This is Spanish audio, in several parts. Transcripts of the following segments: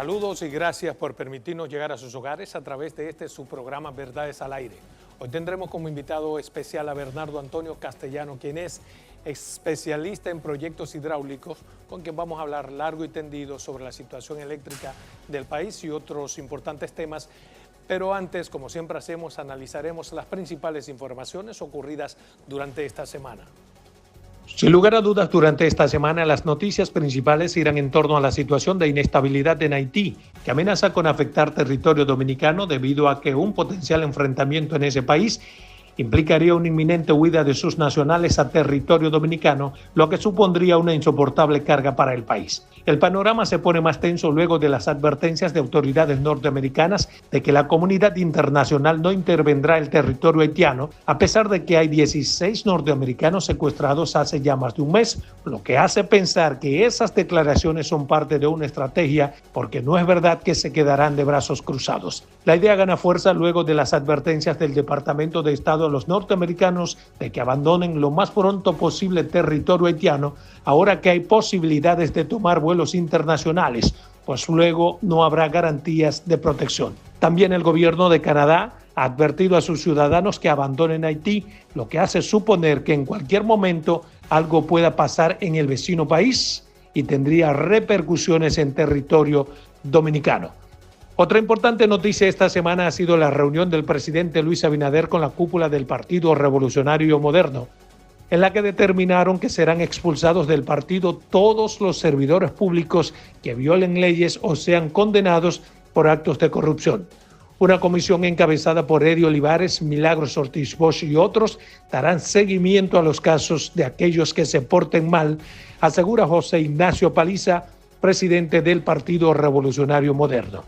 Saludos y gracias por permitirnos llegar a sus hogares a través de su programa Verdades al Aire. Hoy tendremos como invitado especial a Bernardo Antonio Castellano, quien es especialista en proyectos hidráulicos, con quien vamos a hablar largo y tendido sobre la situación eléctrica del país y otros importantes temas. Pero antes, como siempre hacemos, analizaremos las principales informaciones ocurridas durante esta semana. Sin lugar a dudas, durante esta semana las noticias principales irán en torno a la situación de inestabilidad en Haití, que amenaza con afectar territorio dominicano debido a que un potencial enfrentamiento en ese país implicaría una inminente huida de sus nacionales a territorio dominicano, lo que supondría una insoportable carga para el país. El panorama se pone más tenso luego de las advertencias de autoridades norteamericanas de que la comunidad internacional no intervendrá en el territorio haitiano, a pesar de que hay 16 norteamericanos secuestrados hace ya más de un mes, lo que hace pensar que esas declaraciones son parte de una estrategia, porque no es verdad que se quedarán de brazos cruzados. La idea gana fuerza luego de las advertencias del Departamento de Estado a los norteamericanos de que abandonen lo más pronto posible territorio haitiano, ahora que hay posibilidades de tomar vuelos internacionales, pues luego no habrá garantías de protección. También el gobierno de Canadá ha advertido a sus ciudadanos que abandonen Haití, lo que hace suponer que en cualquier momento algo pueda pasar en el vecino país y tendría repercusiones en territorio dominicano. Otra importante noticia esta semana ha sido la reunión del presidente Luis Abinader con la cúpula del Partido Revolucionario Moderno, en la que determinaron que serán expulsados del partido todos los servidores públicos que violen leyes o sean condenados por actos de corrupción. Una comisión encabezada por Eddie Olivares, Milagros Ortiz Bosch y otros darán seguimiento a los casos de aquellos que se porten mal, asegura José Ignacio Paliza, presidente del Partido Revolucionario Moderno.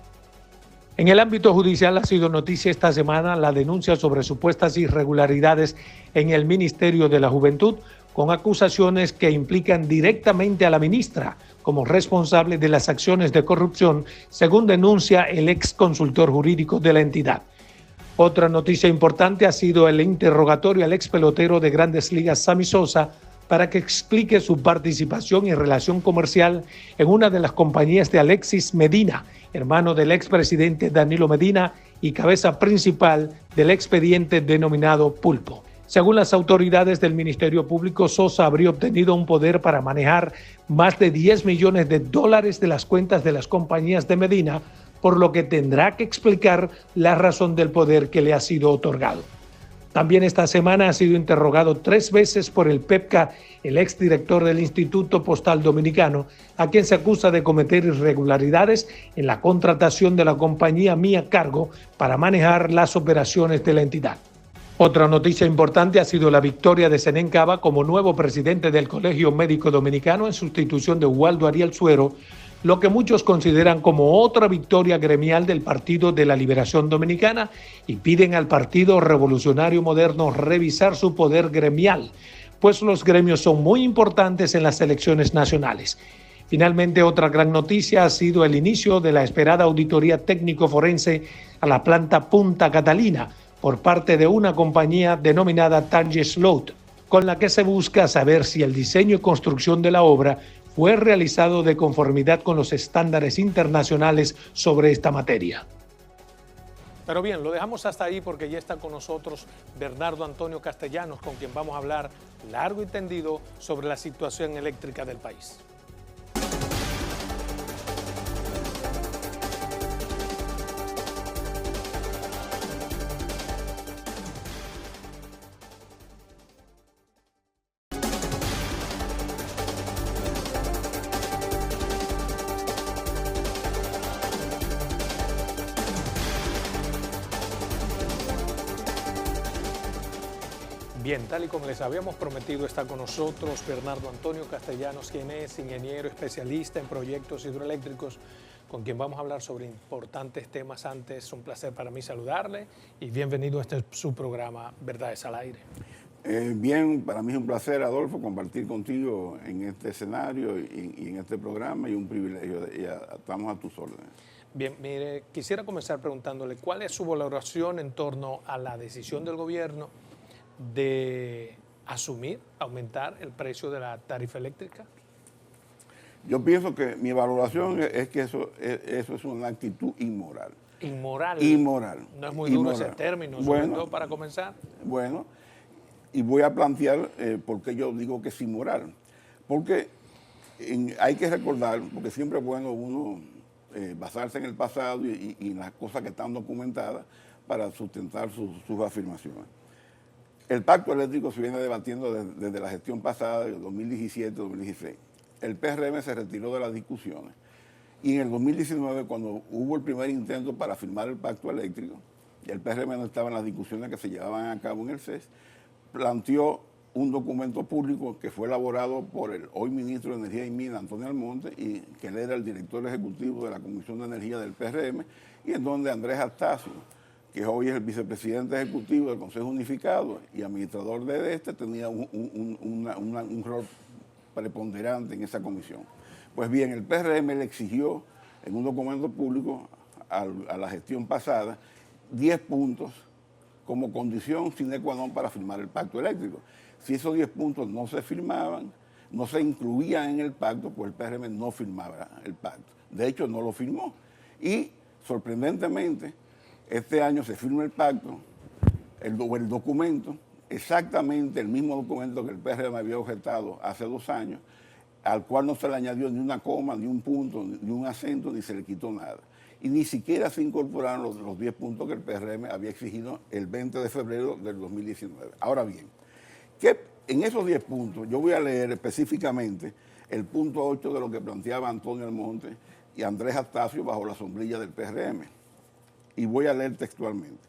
En el ámbito judicial ha sido noticia esta semana la denuncia sobre supuestas irregularidades en el Ministerio de la Juventud, con acusaciones que implican directamente a la ministra como responsable de las acciones de corrupción, según denuncia el ex consultor jurídico de la entidad. Otra noticia importante ha sido el interrogatorio al ex pelotero de Grandes Ligas, Sammy Sosa, para que explique su participación y relación comercial en una de las compañías de Alexis Medina, hermano del expresidente Danilo Medina y cabeza principal del expediente denominado Pulpo. Según las autoridades del Ministerio Público, Sosa habría obtenido un poder para manejar más de $10 millones de las cuentas de las compañías de Medina, por lo que tendrá que explicar la razón del poder que le ha sido otorgado. También esta semana ha sido interrogado 3 veces por el PEPCA, el exdirector del Instituto Postal Dominicano, a quien se acusa de cometer irregularidades en la contratación de la compañía Mía Cargo para manejar las operaciones de la entidad. Otra noticia importante ha sido la victoria de Zenén Cava como nuevo presidente del Colegio Médico Dominicano en sustitución de Waldo Ariel Suero, lo que muchos consideran como otra victoria gremial del Partido de la Liberación Dominicana, y piden al Partido Revolucionario Moderno revisar su poder gremial, pues los gremios son muy importantes en las elecciones nacionales. Finalmente, otra gran noticia ha sido el inicio de la esperada auditoría técnico-forense a la planta Punta Catalina por parte de una compañía denominada Tange Sloat, con la que se busca saber si el diseño y construcción de la obra fue realizado de conformidad con los estándares internacionales sobre esta materia. Pero bien, lo dejamos hasta ahí porque ya está con nosotros Bernardo Antonio Castellanos, con quien vamos a hablar largo y tendido sobre la situación eléctrica del país. Bien, tal y como les habíamos prometido, está con nosotros Bernardo Antonio Castellanos, quien es ingeniero especialista en proyectos hidroeléctricos, con quien vamos a hablar sobre importantes temas. Antes, un placer para mí saludarle y bienvenido a su programa Verdades al Aire. Bien, para mí es un placer, Adolfo, compartir contigo en este escenario y en este programa, y un privilegio. Estamos a tus órdenes. Bien, mire, quisiera comenzar preguntándole cuál es su valoración en torno a la decisión del gobierno de aumentar el precio de la tarifa eléctrica. Yo pienso que mi valoración es que eso es una actitud inmoral. Inmoral. Inmoral. No es muy duro ese término, sobre todo para comenzar. Bueno, y voy a plantear por qué yo digo que es inmoral. Porque hay que recordar, porque siempre es bueno uno basarse en el pasado y en las cosas que están documentadas para sustentar sus afirmaciones. El pacto eléctrico se viene debatiendo desde la gestión pasada, de 2017-2016. El PRM se retiró de las discusiones y en el 2019, cuando hubo el primer intento para firmar el pacto eléctrico, y el PRM no estaba en las discusiones que se llevaban a cabo en el CES, planteó un documento público que fue elaborado por el hoy ministro de Energía y Minas, Antonio Almonte, y que él era el director ejecutivo de la Comisión de Energía del PRM, y en donde Andrés Astacio, que hoy es el vicepresidente ejecutivo del Consejo Unificado y administrador de este, tenía un rol preponderante en esa comisión. Pues bien, el PRM le exigió en un documento público a la gestión pasada 10 puntos como condición sine qua non para firmar el pacto eléctrico. Si esos 10 puntos no se firmaban, no se incluían en el pacto, pues el PRM no firmaba el pacto. De hecho, no lo firmó. Y, sorprendentemente, este año se firma el pacto, el documento, exactamente el mismo documento que el PRM había objetado hace 2 años, al cual no se le añadió ni una coma, ni un punto, ni un acento, ni se le quitó nada. Y ni siquiera se incorporaron los 10 puntos que el PRM había exigido el 20 de febrero del 2019. Ahora bien, que en esos 10 puntos, yo voy a leer específicamente el punto 8 de lo que planteaba Antonio Almonte y Andrés Astacio bajo la sombrilla del PRM. Y voy a leer textualmente.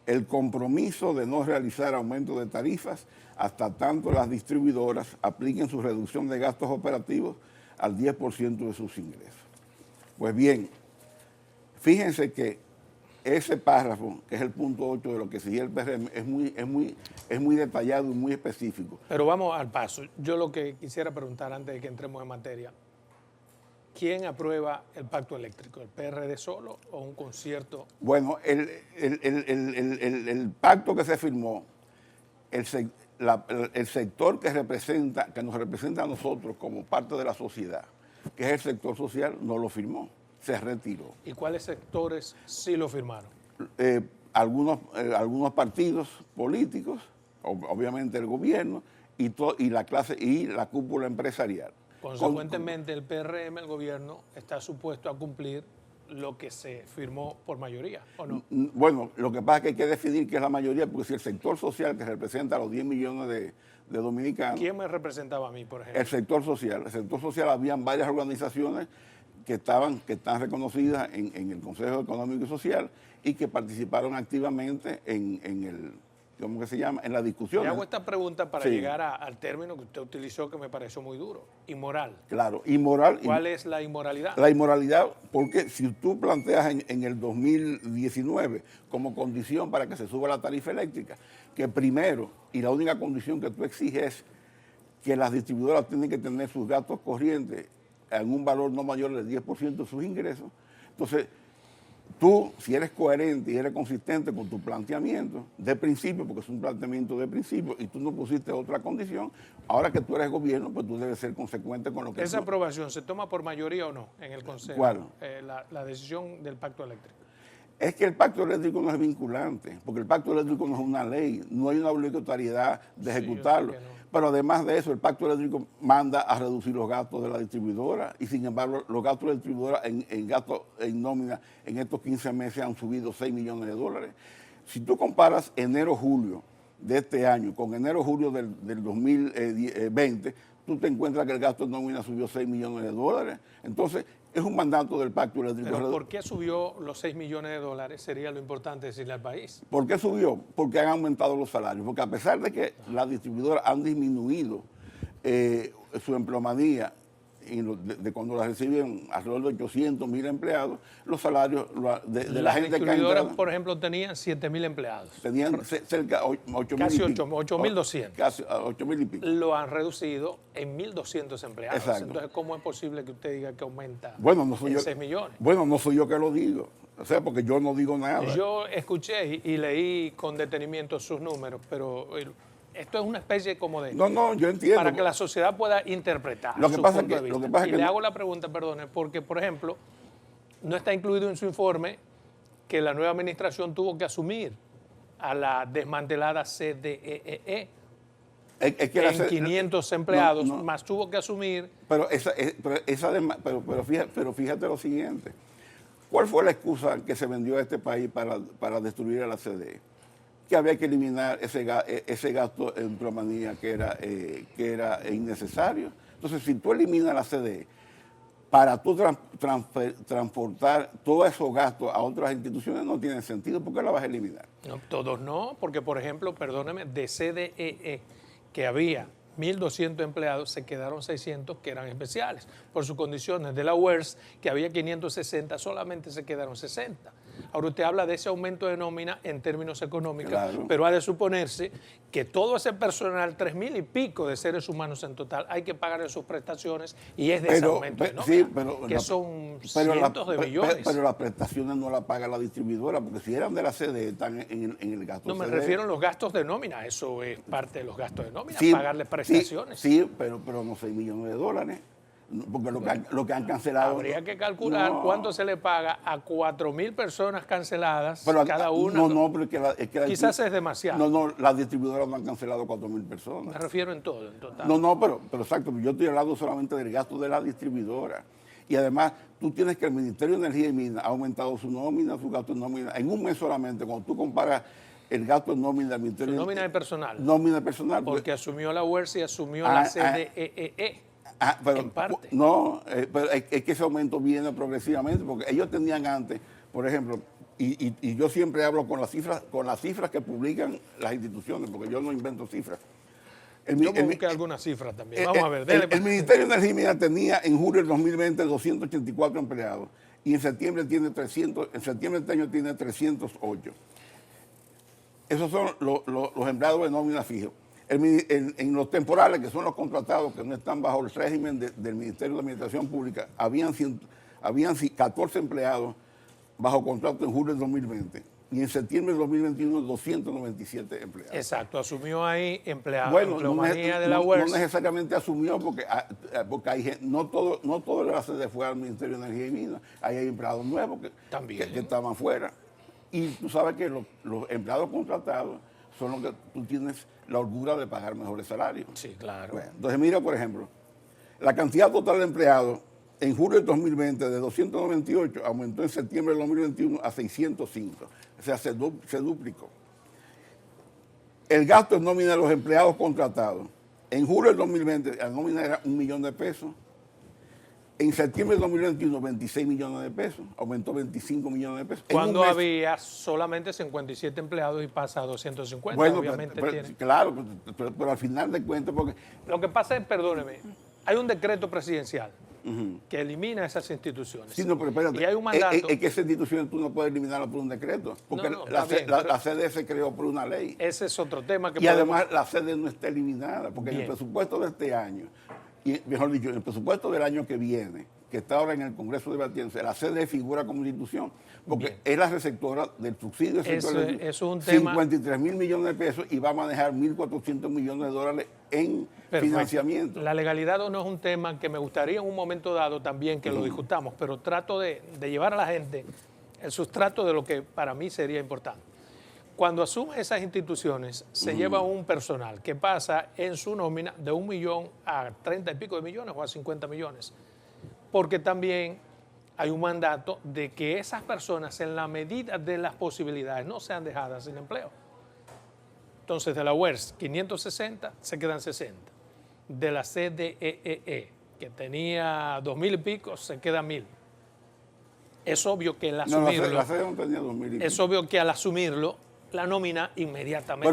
El compromiso de no realizar aumento de tarifas hasta tanto las distribuidoras apliquen su reducción de gastos operativos al 10% de sus ingresos. Pues bien, fíjense que ese párrafo, que es el punto 8 de lo que exigía el PRM, es muy detallado y muy específico. Pero vamos al paso. Yo lo que quisiera preguntar antes de que entremos en materia, ¿quién aprueba el pacto eléctrico? ¿El PRD solo o un concierto? Bueno, el pacto que se firmó, el sector que nos representa a nosotros como parte de la sociedad, que es el sector social, no lo firmó, se retiró. ¿Y cuáles sectores sí lo firmaron? Algunos partidos políticos, obviamente el gobierno, y la clase y la cúpula empresarial. Consecuentemente, el PRM, el gobierno, está supuesto a cumplir lo que se firmó por mayoría, ¿o no? Bueno, lo que pasa es que hay que definir qué es la mayoría, porque si el sector social, que representa a los 10 millones de dominicanos... ¿Quién me representaba a mí, por ejemplo? El sector social, habían varias organizaciones que están reconocidas en el Consejo Económico y Social y que participaron activamente en ¿cómo que se llama? En la discusión. Le hago esta pregunta para llegar al término que usted utilizó que me pareció muy duro, inmoral. Claro, inmoral. ¿Cuál es la inmoralidad? La inmoralidad, porque si tú planteas en el 2019 como condición para que se suba la tarifa eléctrica, que primero y la única condición que tú exiges es que las distribuidoras tienen que tener sus gastos corrientes en un valor no mayor del 10% de sus ingresos, entonces tú, si eres coherente y eres consistente con tu planteamiento de principio, porque es un planteamiento de principio, y tú no pusiste otra condición, ahora que tú eres gobierno, pues tú debes ser consecuente con lo que... ¿Esa aprobación se toma por mayoría o no en el Consejo? ¿Cuál? La decisión del pacto eléctrico. Es que el pacto eléctrico no es vinculante, porque el pacto eléctrico no es una ley, no hay una obligatoriedad de ejecutarlo. Pero además de eso, el pacto eléctrico manda a reducir los gastos de la distribuidora y sin embargo los gastos de la distribuidora en nómina en estos 15 meses han subido 6 millones de dólares. Si tú comparas enero-julio de este año con enero-julio del 2020, tú te encuentras que el gasto de nómina subió 6 millones de dólares. Entonces, es un mandato del pacto eléctrico. ¿Pero por qué subió los 6 millones de dólares? Sería lo importante decirle al país. ¿Por qué subió? Porque han aumentado los salarios. Porque a pesar de que las distribuidoras han disminuido su empleomanía de cuando la reciben alrededor de 800,000 empleados, los salarios de la gente que ha entrado... Las distribuidoras, por ejemplo, tenían 7,000 empleados. Tenían cerca de 8,000 casi 8,200. Casi 8,000 y pico. Lo han reducido en 1,200 empleados. Exacto. Entonces, ¿cómo es posible que usted diga que aumenta en 6 millones? Bueno, no soy yo que lo digo. O sea, porque yo no digo nada. Yo escuché y leí con detenimiento sus números, pero Esto es una especie como de... No, yo entiendo. Para que la sociedad pueda interpretar Lo que su pasa punto que, de lo vista. que pasa Y que le no- hago la pregunta, perdone, porque, por ejemplo, no está incluido en su informe que la nueva administración tuvo que asumir a la desmantelada CDEE es que en 500 empleados, no, más tuvo que asumir... pero fíjate lo siguiente. ¿Cuál fue la excusa que se vendió a este país para destruir a la CDE? Que había que eliminar ese gasto en plomanía que era innecesario. Entonces, si tú eliminas la CDE, para tú transportar todos esos gastos a otras instituciones no tiene sentido. ¿Por qué la vas a eliminar? No, todos no, porque, por ejemplo, perdóneme, de CDEE, que había 1.200 empleados, se quedaron 600 que eran especiales por sus condiciones. De la UERS, que había 560, solamente se quedaron 60. Ahora usted habla de ese aumento de nómina en términos económicos, Claro. pero ha de suponerse que todo ese personal, 3.000 y pico de seres humanos en total, hay que pagar sus prestaciones y es de ese aumento de nómina, que son cientos de millones. Pero las prestaciones no las paga la distribuidora, porque si eran de la CDE están en el gasto. No, me CDE. refiero a los gastos de nómina, eso es parte de los gastos de nómina, Sí, pagarle prestaciones. Sí, pero no 6 millones de dólares, porque lo que han cancelado... Habría que calcular cuánto se le paga a 4.000 personas canceladas, pero cada una. No, pero es que Quizás es demasiado. No, las distribuidoras no han cancelado 4.000 personas. Me refiero en todo, en total. Pero exacto, yo estoy hablando solamente del gasto de la distribuidora. Y además, tú tienes que el Ministerio de Energía y Minas ha aumentado su nómina, su gasto en nómina. En un mes solamente, cuando tú comparas el gasto en nómina del Ministerio... Su nómina de personal. Nómina de personal. Porque asumió la UERS y asumió la CDEE. Pero, en parte. No, pero es que ese aumento viene progresivamente, porque ellos tenían antes, por ejemplo, y yo siempre hablo con las cifras que publican las instituciones, porque yo no invento cifras. Yo busqué algunas cifras también. Vamos a ver. El Ministerio de Energía y Minas tenía en julio del 2020 284 empleados y en septiembre tiene 300, en septiembre de este año tiene 308. Esos son los empleados de nómina fijo. En los temporales, que son los contratados, que no están bajo el régimen del Ministerio de Administración Pública, habían 14 empleados bajo contrato en julio del 2020 y en septiembre del 2021 297 empleados. Exacto, asumió ahí empleomanía de la UERS. No necesariamente asumió porque hay no todo el ACD fue al Ministerio de Energía y Minas, hay empleados nuevos que estaban fuera. Y tú sabes que los empleados contratados son los que tú tienes la holgura de pagar mejores salarios. Sí, claro. Bueno, entonces mira, por ejemplo, la cantidad total de empleados en julio del 2020 de 298 aumentó en septiembre del 2021 a 605. O sea, se duplicó. El gasto en nómina de los empleados contratados. En julio del 2020 la nómina era 1 millón de pesos. En septiembre del 2021, 26 millones de pesos, aumentó 25 millones de pesos. Cuando había solamente 57 empleados y pasa a 250, bueno, obviamente tiene. Claro, pero al final de cuentas, porque... Lo que pasa es, perdóneme, hay un decreto presidencial que elimina esas instituciones. Sí, no, pero espérate, y hay un mandato. Es que esa institución tú no puedes eliminarla por un decreto, porque la sede se creó por una ley. Ese es otro tema que Y además la sede no está eliminada, porque Bien. en el presupuesto de este año, y mejor dicho, en el presupuesto del año que viene, que está ahora en el Congreso debatiéndose, la sede figura como institución, porque Bien. es la receptora del subsidio. Eso es un tema... 53.000 millones de pesos y va a manejar 1.400 millones de dólares en financiamiento. La legalidad no es un tema que me gustaría en un momento dado también que lo discutamos, pero trato de llevar a la gente el sustrato de lo que para mí sería importante. Cuando asume esas instituciones, se lleva un personal que pasa en su nómina de 1 millón a 30 y pico de millones o a 50 millones. Porque también hay un mandato de que esas personas, en la medida de las posibilidades, no sean dejadas sin empleo. Entonces, de la UERS, 560, se quedan 60. De la CDEE, que tenía 2.000 y pico, se queda 1.000. Es obvio que al asumirlo... No, la sede no tenía 2.000 y pico. Es obvio que al asumirlo, la nómina inmediatamente...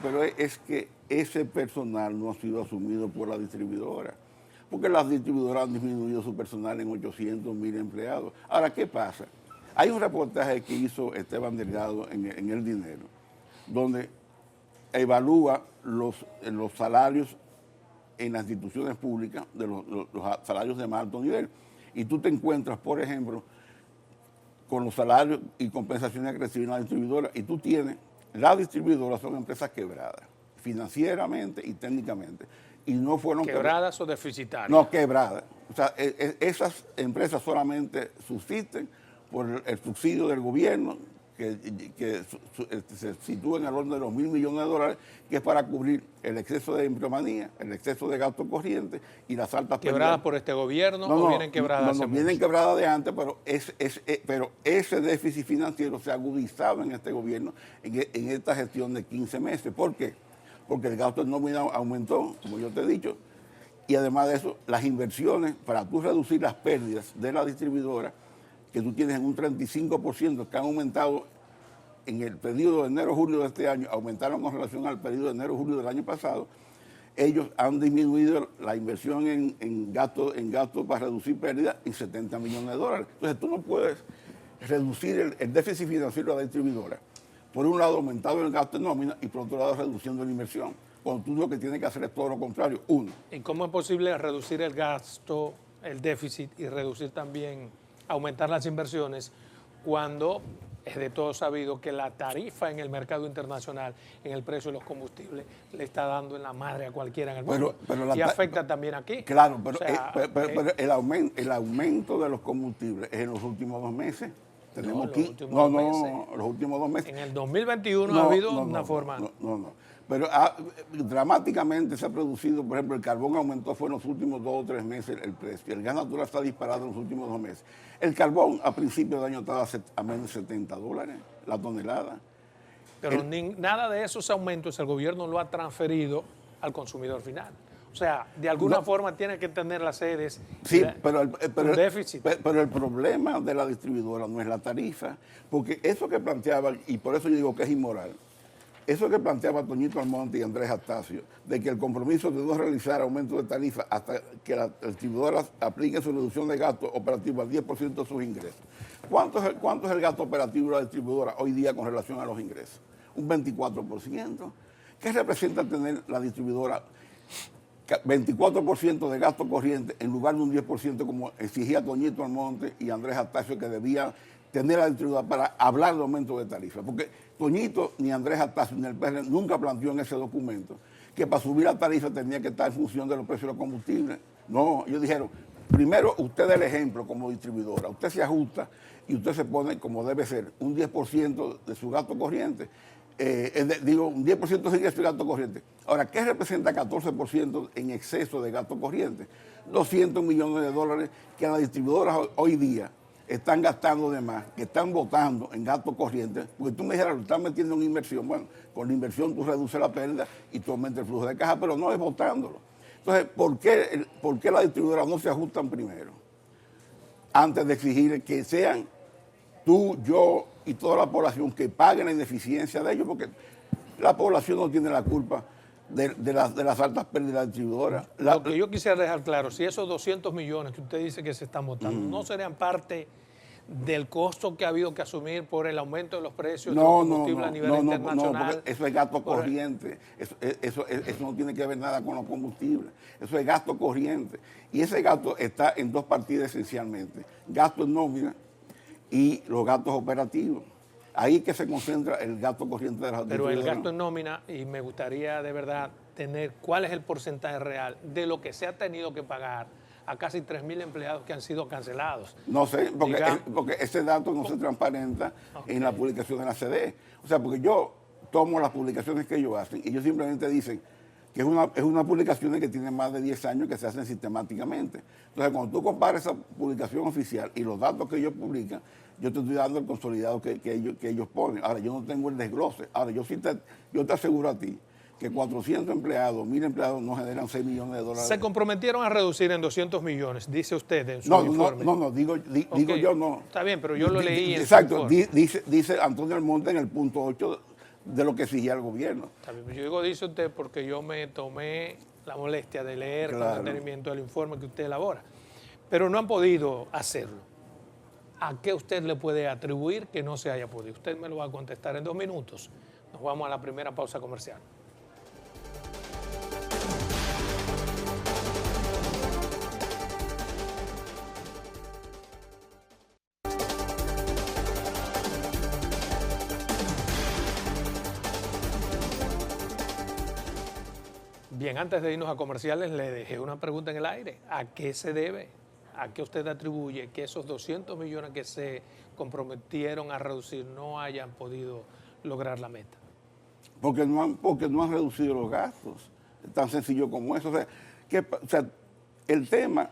Pero es que ese personal no ha sido asumido por la distribuidora, porque las distribuidoras han disminuido su personal en 800.000 empleados. Ahora, ¿qué pasa? Hay un reportaje que hizo Esteban Delgado en El Dinero, donde evalúa los salarios en las instituciones públicas, de los salarios de más alto nivel. Y tú te encuentras, por ejemplo, con los salarios y compensaciones que reciben las distribuidoras, y tú tienes las distribuidoras son empresas quebradas, financieramente y técnicamente. Y no fueron ¿Quebradas o deficitarias? No, quebradas. O sea, esas empresas solamente subsisten por el subsidio del gobierno, que se sitúa en el orden de los $1.000 millones, que es para cubrir el exceso de empleomanía, el exceso de gasto corriente y las altas pérdidas. ¿Quebradas por este gobierno o vienen quebradas? No, vienen quebradas de antes, pero ese déficit financiero se ha agudizado en este gobierno, en esta gestión de 15 meses. ¿Por qué? Porque el gasto en nómina aumentó, como yo te he dicho, y además de eso, las inversiones, para tú reducir las pérdidas de la distribuidora, que tú tienes en un 35%, que han aumentado en el periodo de enero-julio de este año, aumentaron con relación al periodo de enero-julio del año pasado, ellos han disminuido la inversión en gasto para reducir pérdidas en $70 millones. Entonces tú no puedes reducir el déficit financiero de la distribuidora. Por un lado, aumentando el gasto en nómina y por otro lado, reduciendo la inversión. Cuando tú lo que tienes que hacer es todo lo contrario. Uno. ¿Y cómo es posible reducir el gasto, el déficit y reducir también, aumentar las inversiones cuando es de todo sabido que la tarifa en el mercado internacional, en el precio de los combustibles, le está dando en la madre a cualquiera en el mundo? Y afecta también aquí. Claro, pero, o sea, pero el aumento de los combustibles es en los últimos 2 meses. Tenemos los últimos 2 meses. En el 2021 ha habido una forma. No. Pero dramáticamente se ha producido, por ejemplo, el carbón aumentó fue en los últimos 2 o 3 meses el precio. El gas natural está disparado en los últimos 2 meses. El carbón a principios de año estaba a menos de $70 la tonelada. Pero nada de esos aumentos el gobierno lo ha transferido al consumidor final. O sea, de alguna forma tiene que tener las sedes. Sí, pero el déficit. Pero el problema de la distribuidora no es la tarifa, porque eso que planteaban, y por eso yo digo que es inmoral, eso que planteaba Toñito Almonte y Andrés Astacio, de que el compromiso de no realizar aumento de tarifa hasta que las distribuidoras apliquen su reducción de gasto operativo al 10% de sus ingresos. ¿Cuánto es el gasto operativo de la distribuidora hoy día con relación a los ingresos? Un 24%. ¿Qué representa tener la distribuidora 24% de gasto corriente en lugar de un 10% como exigía Toñito Almonte y Andrés Astacio, que debía tener la distribuidora para hablar de aumento de tarifa? Porque Toñito, ni Andrés Astacio, ni el PR nunca planteó en ese documento que para subir la tarifa tenía que estar en función de los precios de los combustibles. No, ellos dijeron, primero usted da el ejemplo como distribuidora, usted se ajusta y usted se pone como debe ser, un 10% de su gasto corriente. Un 10% de ingreso y gasto corriente. Ahora, ¿qué representa 14% en exceso de gasto corriente? $200 millones que las distribuidoras hoy día están gastando de más, que están botando en gasto corriente, porque tú me dijeras, lo están metiendo en inversión. Bueno, con la inversión tú reduces la pérdida y tú aumentas el flujo de caja, pero no es botándolo. Entonces, ¿por qué las distribuidoras no se ajustan primero? Antes de exigir que sean tú, yo y toda la población que paguen la ineficiencia de ellos, porque la población no tiene la culpa de las altas pérdidas distribuidoras. Lo que yo quisiera dejar claro, si esos 200 millones que usted dice que se están botando no serían parte del costo que ha habido que asumir por el aumento de los precios de los combustibles a nivel internacional. No, porque eso es gasto corriente, eso no tiene que ver nada con los combustibles, eso es gasto corriente. Y ese gasto está en 2 partidas esencialmente, gasto en nómina y los gastos operativos. Ahí es que se concentra el gasto corriente de las Pero el gasto en nómina, y me gustaría de verdad tener cuál es el porcentaje real de lo que se ha tenido que pagar a casi 3.000 empleados que han sido cancelados. No sé, porque ese dato no se transparenta en la publicación de la CDE. O sea, porque yo tomo las publicaciones que ellos hacen y ellos simplemente dicen que es una publicación que tiene más de 10 años que se hacen sistemáticamente. Entonces, cuando tú comparas esa publicación oficial y los datos que ellos publican, yo te estoy dando el consolidado que ellos ponen. Ahora, yo no tengo el desglose. Ahora, yo te aseguro a ti que 400 empleados, 1.000 empleados no generan $6 millones. Se comprometieron a reducir en 200 millones, dice usted en su informe. No, digo yo no. Está bien, pero yo lo leí en exacto, dice Antonio Almonte en el punto 8 de lo que exigía el gobierno. Está bien, yo digo dice usted porque yo me tomé la molestia de leer con detenimiento el informe que usted elabora. Pero no han podido hacerlo. ¿A qué usted le puede atribuir que no se haya podido? Usted me lo va a contestar en 2 minutos. Nos vamos a la primera pausa comercial. Bien, antes de irnos a comerciales, le dejé una pregunta en el aire. ¿A qué se debe? ¿A qué usted atribuye que esos 200 millones que se comprometieron a reducir no hayan podido lograr la meta? Porque no han reducido los gastos. Es tan sencillo como eso. O sea, el tema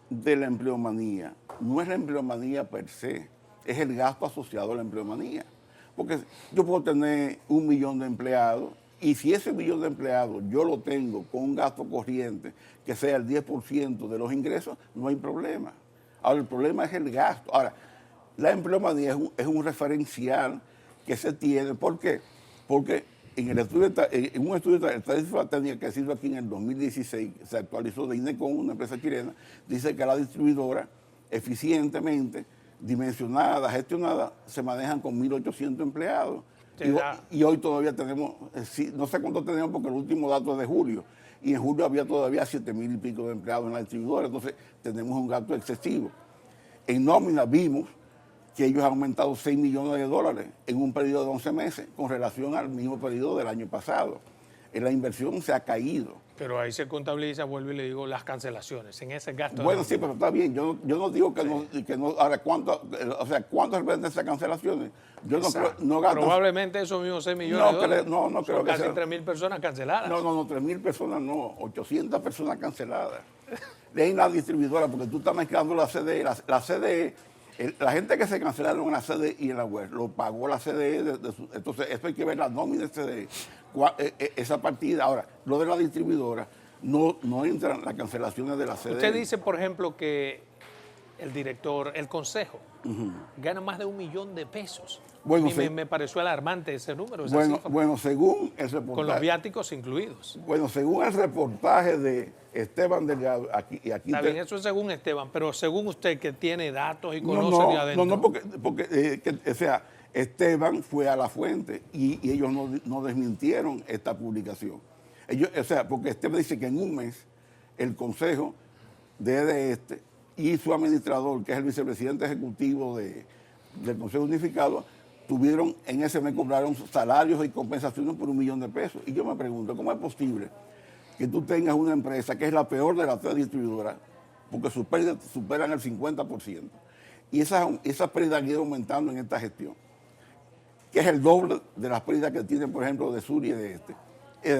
de la empleomanía no es la empleomanía per se, es el gasto asociado a la empleomanía. Porque yo puedo tener 1 millón de empleados y si ese millón de empleados yo lo tengo con un gasto corriente que sea el 10% de los ingresos, no hay problema. Ahora, el problema es el gasto. Ahora, la empleomanía es un referencial que se tiene. ¿Por qué? Porque en un estudio de estadística técnica que se hizo aquí en el 2016, se actualizó de INECON, una empresa chilena, dice que la distribuidora eficientemente dimensionada, gestionada, se manejan con 1.800 empleados. Y hoy todavía tenemos, no sé cuánto tenemos porque el último dato es de julio, y en julio había todavía 7.000 y pico de empleados en la distribuidora, entonces tenemos un gasto excesivo. En nómina vimos que ellos han aumentado 6 millones de dólares en un periodo de 11 meses con relación al mismo periodo del año pasado. La inversión se ha caído. Pero ahí se contabiliza, vuelvo y le digo, las cancelaciones, en ese gasto. Bueno, sí, pero está bien. Yo no digo que, no. Ahora, ¿cuánto representan esas cancelaciones? Yo no gasto. Probablemente esos mismos 6 millones de dólares. No creo que casi 3.000 personas canceladas. No, 3.000 personas no, 800 personas canceladas. De la distribuidora, porque tú estás mezclando la CDE. La CDE, la gente que se cancelaron en la CDE y en la web, lo pagó la CDE. Entonces, eso hay que ver la nómina de CDE. Esa partida. Ahora, lo de la distribuidora, no entran las cancelaciones de la CDE. Usted dice, por ejemplo, que el director, el consejo, gana más de $1 millón de pesos. Bueno, me pareció alarmante ese número. Bueno, según el reportaje. Con los viáticos incluidos. Bueno, según el reportaje de Esteban Delgado, aquí está bien, eso es según Esteban, pero según usted que tiene datos y conoce de adentro. No, porque o sea, Esteban fue a la fuente y ellos no desmintieron esta publicación. O sea, porque Esteban dice que en un mes el consejo de y su administrador, que es el vicepresidente ejecutivo del Consejo Unificado, en ese mes cobraron salarios y compensaciones por $1 millón de pesos. Y yo me pregunto, ¿cómo es posible que tú tengas una empresa que es la peor de las 3 distribuidoras, porque sus pérdidas superan el 50%, y esas pérdidas han ido aumentando en esta gestión, que es el doble de las pérdidas que tienen, por ejemplo, de sur y de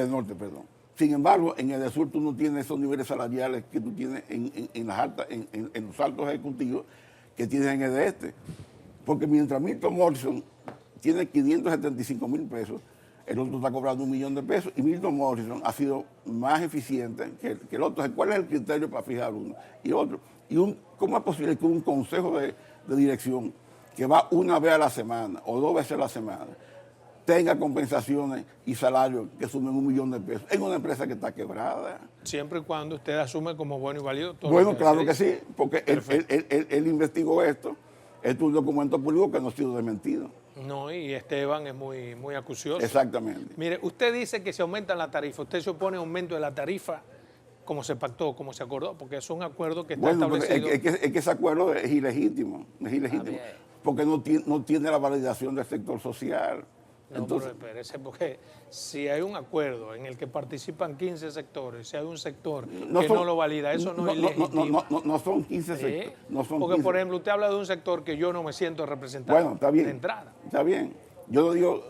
norte, perdón. Sin embargo, en el de sur tú no tienes esos niveles salariales que tú tienes en los altos ejecutivos que tienes en el de este. Porque mientras Milton Morrison tiene 575,000 pesos, el otro está cobrando $1 millón de pesos y Milton Morrison ha sido más eficiente que el otro. ¿Cuál es el criterio para fijar uno y otro? ¿Cómo es posible que un consejo de dirección que va una vez a la semana o 2 veces a la semana tenga compensaciones y salarios que sumen $1 millón de pesos en una empresa que está quebrada? Siempre y cuando usted asume como bueno y válido todo. Bueno, claro que sí, porque él investigó esto. Esto es un documento público que no ha sido desmentido. No, y Esteban es muy acucioso. Exactamente. Mire, usted dice que se aumenta la tarifa. ¿Usted se opone a aumento de la tarifa como se pactó, como se acordó? Porque es un acuerdo que está establecido. Es que ese acuerdo es ilegítimo. Porque no tiene la validación del sector social. No, entonces, pero espérese, porque si hay un acuerdo en el que participan 15 sectores, si hay un sector que no lo valida, eso no es legítimo. No son 15 sectores. Porque, por ejemplo, usted habla de un sector que yo no me siento representado de entrada. Está bien. Yo no digo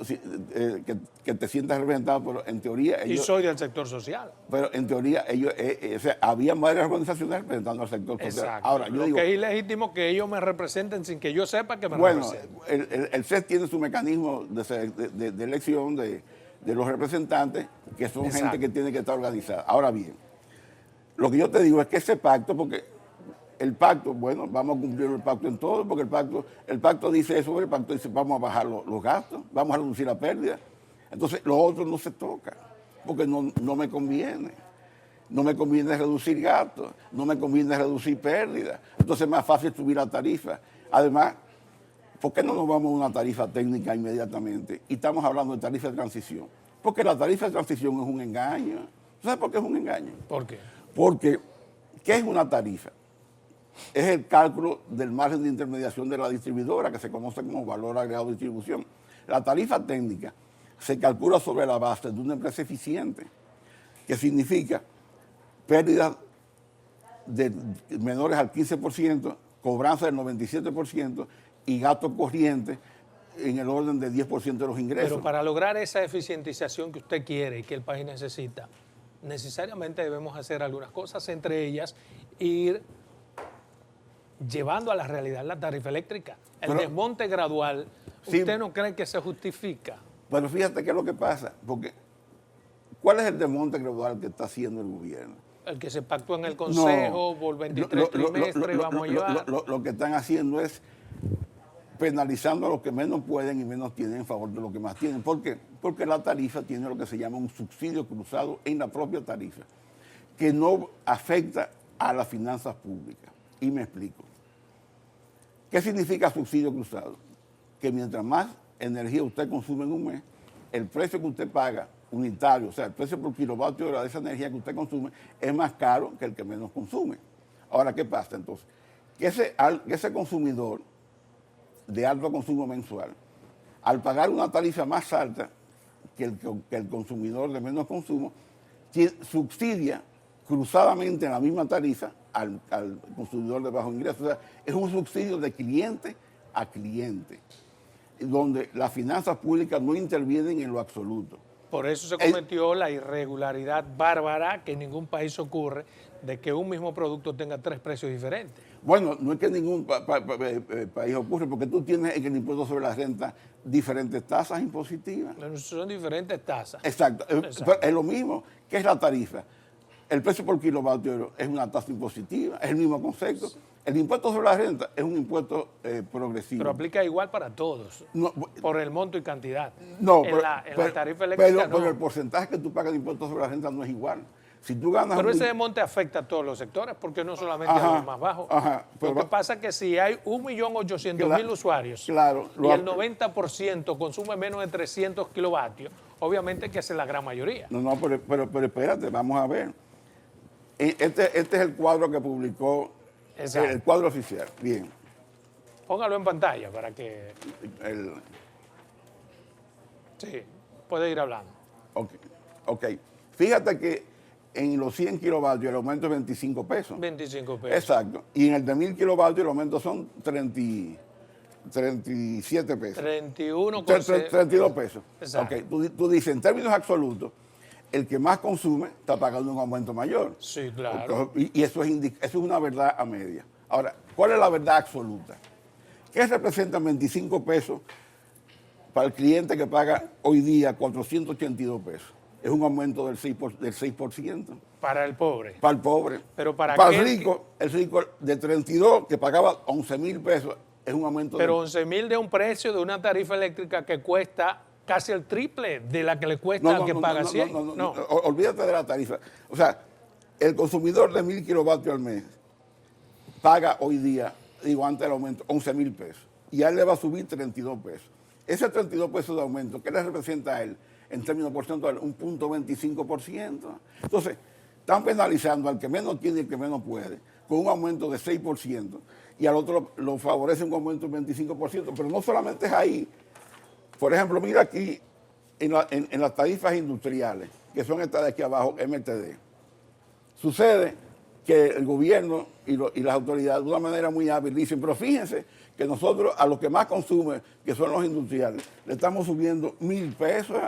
que te sientas representado, pero en teoría ellos... Y soy del sector social. Pero en teoría ellos, o sea, había varias organizaciones representando al sector social. Exacto. Ahora, yo digo que es ilegítimo que ellos me representen sin que yo sepa que me representan. Bueno, el CES tiene su mecanismo de elección de los representantes, que son gente que tiene que estar organizada. Ahora bien, lo que yo te digo es que ese pacto, porque el pacto, bueno, vamos a cumplir el pacto en todo, porque el pacto dice eso, el pacto dice vamos a bajar los gastos, vamos a reducir la pérdida. Entonces, lo otro no se toca, porque no me conviene. No me conviene reducir gastos, no me conviene reducir pérdidas. Entonces, es más fácil subir la tarifa. Además, ¿por qué no nos vamos a una tarifa técnica inmediatamente? Y estamos hablando de tarifa de transición. Porque la tarifa de transición es un engaño. ¿Sabes por qué es un engaño? ¿Por qué? Porque, ¿qué es una tarifa? Es el cálculo del margen de intermediación de la distribuidora, que se conoce como valor agregado de distribución. La tarifa técnica se calcula sobre la base de una empresa eficiente. que significa pérdidas de menores al 15%, cobranza del 97% y gastos corrientes en el orden de 10% de los ingresos. Pero para lograr esa eficientización que usted quiere y que el país necesita, necesariamente debemos hacer algunas cosas, entre ellas ir llevando a la realidad la tarifa eléctrica. El desmonte gradual, sí, ¿usted no cree que se justifica? Pero fíjate qué es lo que pasa, porque ¿cuál es el desmonte gradual que está haciendo el gobierno? El que se pactó en el Consejo, por 23 trimestres, vamos a llevar. Lo que están haciendo es penalizando a los que menos pueden y menos tienen en favor de los que más tienen. ¿Por qué? Porque la tarifa tiene lo que se llama un subsidio cruzado en la propia tarifa, que no afecta a las finanzas públicas. Y me explico. ¿Qué significa subsidio cruzado? Que mientras más energía usted consume en un mes, el precio que usted paga unitario, o sea, el precio por kilovatio hora de esa energía que usted consume, es más caro que el que menos consume. Ahora, ¿qué pasa entonces? Que ese consumidor de alto consumo mensual, al pagar una tarifa más alta que el consumidor de menos consumo, subsidia cruzadamente en la misma tarifa al consumidor de bajo ingreso. O sea, es un subsidio de cliente a cliente, donde las finanzas públicas no intervienen en lo absoluto. Por eso se cometió la irregularidad bárbara que en ningún país ocurre de que un mismo producto tenga 3 precios diferentes. Bueno, no es que en ningún país ocurre, porque tú tienes en el impuesto sobre la renta diferentes tasas impositivas. Son diferentes tasas. Exacto. Exacto. Es lo mismo. ¿Qué es la tarifa? El precio por kilovatio hora es una tasa impositiva, es el mismo concepto. El impuesto sobre la renta es un impuesto progresivo. Pero aplica igual para todos, no, por el monto y cantidad. No, en la tarifa eléctrica no. Pero el porcentaje que tú pagas de impuesto sobre la renta no es igual. Si tú ganas pero ese desmonte afecta a todos los sectores, porque no solamente a los más bajos. Lo que pasa es que si hay 1.800.000 usuarios y el 90% consume menos de 300 kilovatios, obviamente que esa es la gran mayoría. No, pero espérate, vamos a ver. Este es el cuadro que publicó, el cuadro oficial. Bien. Póngalo en pantalla para que... Sí, puede ir hablando. Ok. Fíjate que en los 100 kilovatios el aumento es 25 pesos. 25 pesos. Exacto. Y en el de 1000 kilovatios el aumento son 37 pesos. 32 pesos. Exacto. Okay. Tú dices, en términos absolutos, el que más consume está pagando un aumento mayor. Sí, claro. Y eso es una verdad a media. Ahora, ¿cuál es la verdad absoluta? ¿Qué representan 25 pesos para el cliente que paga hoy día 482 pesos? Es un aumento del 6%. Para el pobre. Para el pobre. Pero para el rico de 32, que pagaba 11,000 pesos, es un aumento. Pero 11,000 de un precio de una tarifa eléctrica que cuesta casi el triple de la que le cuesta al que paga 100. No, olvídate de la tarifa. O sea, el consumidor de 1000 kilovatios al mes paga hoy día, antes del aumento, 11,000 pesos. Y a él le va a subir 32 pesos. Ese 32 pesos de aumento, ¿qué le representa a él? En términos porcentuales, un 0.25%. Entonces, están penalizando al que menos tiene y al que menos puede, con un aumento de 6%, y al otro lo favorece un aumento del 25%. Pero no solamente es ahí. Por ejemplo, mira aquí, en las tarifas industriales, que son estas de aquí abajo, MTD. Sucede que el gobierno y las autoridades, de una manera muy hábil, dicen, pero fíjense que nosotros a los que más consumen, que son los industriales, le estamos subiendo 1,000 pesos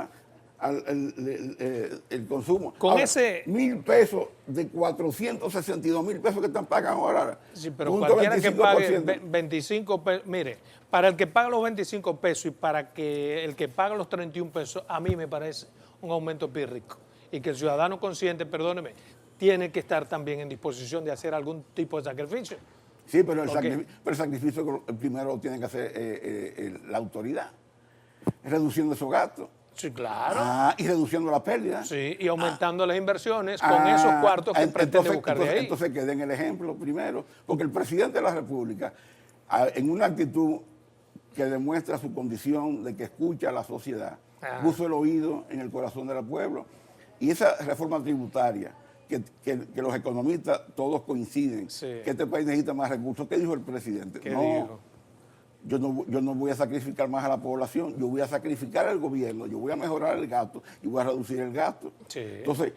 el consumo. Con ahora, ese 1,000 pesos de 462,000 pesos que están pagando ahora. Sí, pero cualquiera que pague 25 pesos, mire, para el que paga los 25 pesos y para que el que paga los 31 pesos, a mí me parece un aumento pírrico. Y que el ciudadano consciente, perdóneme, tiene que estar también en disposición de hacer algún tipo de sacrificio. Sí, pero el sacrificio primero lo tiene que hacer la autoridad, reduciendo esos gastos. Sí, claro. Y reduciendo la pérdida. Sí, y aumentando las inversiones con esos cuartos que pretende buscar de ahí. Entonces, que den el ejemplo primero, porque el presidente de la República, en una actitud que demuestra su condición de que escucha a la sociedad, puso el oído en el corazón del pueblo, y esa reforma tributaria, que los economistas todos coinciden, que este país necesita más recursos. ¿Qué dijo el presidente? ¿Qué dijo? Yo no voy a sacrificar más a la población, yo voy a sacrificar al gobierno, yo voy a mejorar el gasto y voy a reducir el gasto. Sí. Entonces,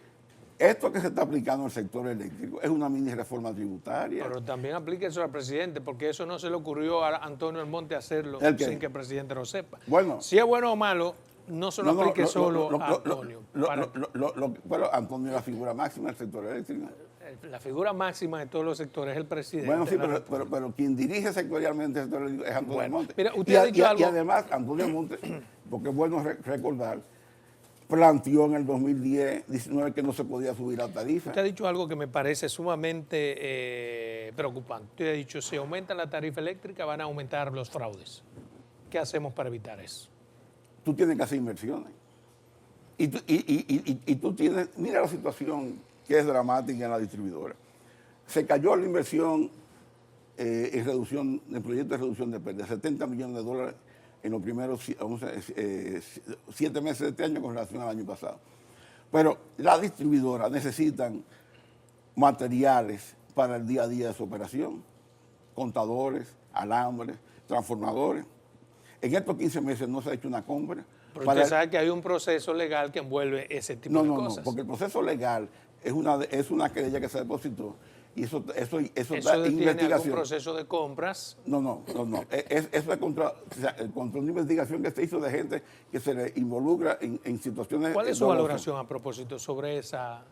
esto que se está aplicando en el sector eléctrico es una mini reforma tributaria. Pero también aplique eso al presidente, porque eso no se le ocurrió a Antonio Almonte hacerlo sin que el presidente lo sepa. Bueno, si es bueno o malo, no se lo aplique solo a Antonio. Bueno, Antonio es la figura máxima del sector eléctrico. La figura máxima de todos los sectores es el presidente. Bueno, sí, pero quien dirige sectorialmente el sector eléctrico es Antonio Almonte. Mira, usted ha dicho algo. Y además, Antonio Almonte, porque es bueno recordar, planteó en el 2010-19 que no se podía subir la tarifa. Usted ha dicho algo que me parece sumamente preocupante. Usted ha dicho, si aumenta la tarifa eléctrica van a aumentar los fraudes. ¿Qué hacemos para evitar eso? Tú tienes que hacer inversiones. Y tú tienes, mira la situación que es dramática en la distribuidora. Se cayó la inversión en reducción, en proyectos de reducción de pérdidas, $70 millones en los primeros 7 meses de este año con relación al año pasado. Pero las distribuidoras necesitan materiales para el día a día de su operación, contadores, alambres, transformadores. En estos 15 meses no se ha hecho una compra. Pero usted sabe que hay un proceso legal que envuelve ese tipo de cosas. No, porque el proceso legal es una querella que se depositó y eso da investigación. ¿Algún proceso de compras? No. Eso es contra una investigación que se hizo de gente que se le involucra en situaciones. ¿Cuál es su valoración a propósito sobre esa